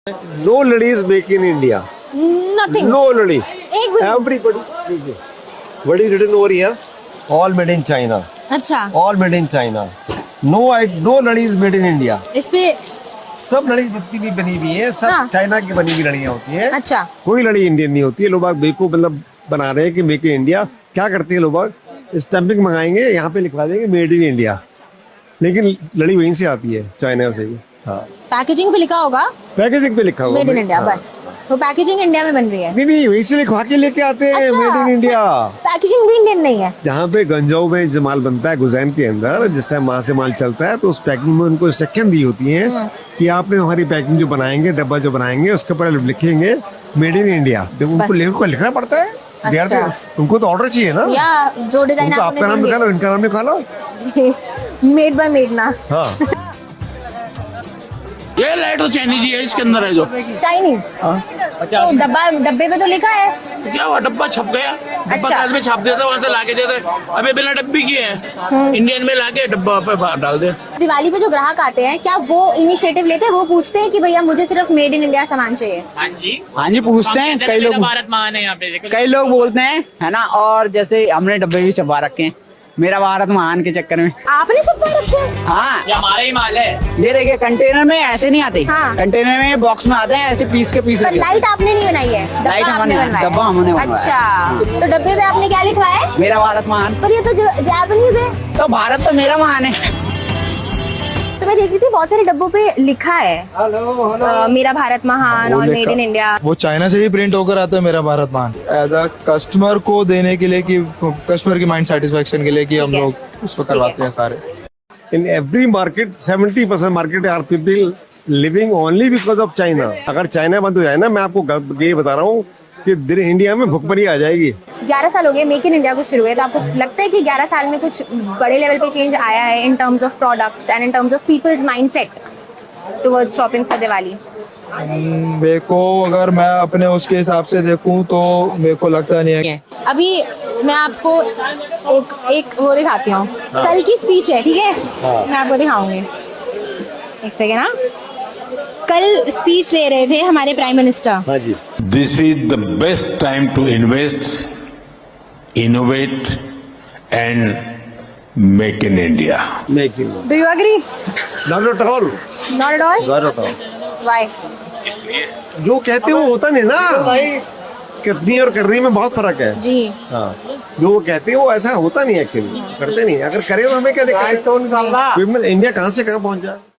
No ladies make in India. Nothing No lady. एक भी Everybody. What is written over here? All made in China. अच्छा All made in China. No ladies made in India. इस पे सब लड़ी जितनी भी बनी हुई है सब हाँ। चाइना की बनी हुई लड़ियां होती है। अच्छा कोई लड़ी इंडियन नहीं होती है। लोग बेको मतलब बना रहे हैं कि मेक इन इंडिया। क्या करते हैं लोग स्टैंपिंग मंगाएंगे यहाँ पे लिखवा देंगे मेड इन इंडिया, लेकिन लड़ी वहीं से आती है चाइना से ही। हाँ पैकेजिंग पे लिखा होगा पैकेजिंग पे लिखा हुआ मेड इन इंडिया, हाँ। बस तो पैकेजिंग इंडिया में बन रही है। नहीं वहीं से लिखवा के लेके आते हैं अच्छा। Made in India. पैकेजिंग भी इंडियन नहीं है। जहाँ पे गंजाऊ में जो माल बनता है गुजैन के अंदर, जिस टाइम वहां से माल चलता है तो उस पैकिंग में उनको इंस्ट्रक्शन दी होती है कि आपने हमारी पैकिंग जो बनाएंगे डब्बा जो बनाएंगे उसके ऊपर लिखेंगे मेड इन इंडिया। जब उनको लेबर को लिखना पड़ता है। They are अच्छा। the- उनको तो ऑर्डर चाहिए ना। या जो डिजाइन उनको आपका नाम लिखा लो, इनका नाम लिखा लो। मेड बाय मेड ना हाँ ये लाइट तो चाइनीज ही है, इसके अंदर है जो चाइनीज। तो डब्बे पे तो लिखा है। क्या हुआ, डब्बा छप गया। डब्बा अच्छा। कागज में छाप देता, वहां से लाके देते। अबे बिना डब्बी किए है इंडियन में लाके डब्बा पे बाहर डाल दे। दिवाली पे जो ग्राहक आते हैं क्या वो इनिशिएटिव लेते हैं? वो पूछते हैं कि भैया मुझे सिर्फ मेड इन इंडिया सामान चाहिए? हाँ जी पूछते हैं। कई लोग भारत महान है यहाँ पे। कई लोग बोलते हैं है ना। और जैसे हमने डब्बे भी छपवा रखे हैं मेरा भारत महान के चक्कर में। आपने छपवा रखे हैं? हाँ ये हमारा ही माल है। ये देखिए कंटेनर में ऐसे नहीं आते। हाँ। कंटेनर में बॉक्स में आते हैं ऐसे पीस के पीस। पर लाइट आपने नहीं बनाई है, डब्बा लाइट आपने हमने- बनवाया है। डब्बा हमने बनवाया है। अच्छा तो डब्बे पे आपने क्या लिखवाया है? मेरा भारत महान। पर ये तो जापानीज है। तो भारत तो मेरा महान है। तो मैं देख रही थी बहुत सारे डब्बों पे लिखा है मेरा भारत महान और मेड इन इंडिया। वो चाइना से ही प्रिंट होकर आता है मेरा भारत महान। एज अ कस्टमर को देने के लिए कि कस्टमर की माइंड सेटिस्फेक्शन के लिए कि हम ठीक है। लोग उस पर करवाते हैं सारे। In every market 70% market are people living only because of China. अगर चाइना बंद हो जाए ना, मैं आपको ये बता रहा हूँ कि इंडिया में भुखमरी आ जाएगी। 11 साल हो गए मेक इन इंडिया को शुरू हुए, तो आपको लगता है कि 11 साल में कुछ बड़े लेवल पे चेंज आया है in terms of products and in terms of people's mindset towards shopping for Diwali? मेरे को अगर मैं अपने उसके हिसाब से देखूं तो मेरे को लगता नहीं है। अभी मैं आपको एक वो दिखाती हूँ। कल की स्पीच है, ठीक है? मैं आपको दिखाऊंगी, एक सेकेंड। हाँ, कल स्पीच ले रहे थे हमारे प्राइम मिनिस्टर। हाँ जी। This is the best time to invest, innovate and make in India. Making do you agree? Not at all. Not at all? Not at all. Why? जो कहते हैं वो होता नहीं ना। कितनी और करने में बहुत फर्क है। जी हाँ जो वो कहते हैं वो ऐसा होता नहीं है, एक्चुअली करते नहीं। अगर करे तो हमें क्या दिक्कत है? इंडिया कहाँ से कहाँ पहुंच जाए।